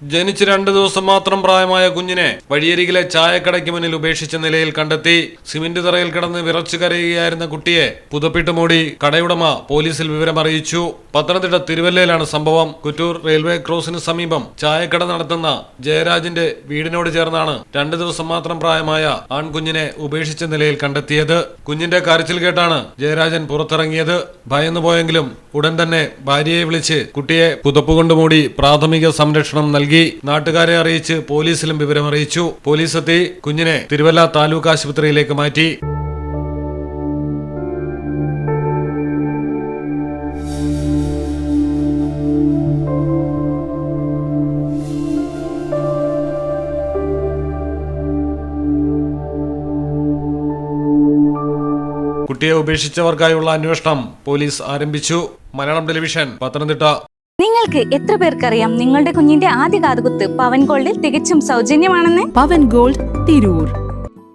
ജനിച്ച് 2 ദിവസം മാത്രം പ്രായമായ കുഞ്ഞിനെ വഴിയരികിലെ ചായക്കടയ്ക്ക് മുന്നിൽ ഉപേക്ഷിച്ച നിലയിൽ കണ്ടെത്തി. സിമന്റ് തറയിൽ കിടന്ന് വിറച്ചു കരയുകയായിരുന്ന കുട്ടിയെ പുതപ്പിട്ട് മൂടി കടയുടമ പോലീസിൽ വിവരമറിയിച്ചു. പത്തനംതിട്ട തിരുവല്ലയിലാണ് സംഭവം. കുറ്റൂർ റെയിൽവേ ക്രോസിന് സമീപം ചായക്കട നടത്തുന്ന ജയരാജിന്റെ വീടിനോട് ചേർന്നാണ് 2 ദിവസം മാത്രം പ്രായമായ ആൺകുഞ്ഞിനെ ഉപേക്ഷിച്ച നിലയിൽ കണ്ടെത്തിയത്. കുഞ്ഞിന്റെ കരച്ചിൽ കേട്ടാണ് ജയരാജൻ പുറത്തിറങ്ങിയത്. ഭയന്നുപോയെങ്കിലും ഉടൻ തന്നെ ഭാര്യയെ വിളിച്ച് കുട്ടിയെ പുതപ്പുകൊണ്ട് മൂടി പ്രാഥമിക സംരക്ഷണം നൽകി. നാട്ടുകാരെ അറിയിച്ച് പോലീസിലും വിവരമറിയിച്ചു. പോലീസ് എത്തി കുഞ്ഞിനെ തിരുവല്ല താലൂക്ക് ആശുപത്രിയിലേക്ക് മാറ്റി. കുട്ടിയെ ഉപേക്ഷിച്ചവർക്കായുള്ള അന്വേഷണം പോലീസ് ആരംഭിച്ചു. മലയാളം ടെലിവിഷൻ, പത്തനംതിട്ട. നിങ്ങൾക്ക് എത്ര പേർക്കറിയാം നിങ്ങളുടെ കുഞ്ഞിന്റെ ആദ്യ കാതുകുത്ത് പവൻ ഗോൾഡിൽ തികച്ചും സൗജന്യമാണെന്ന്? പവൻ ഗോൾഡ് തിരൂർ.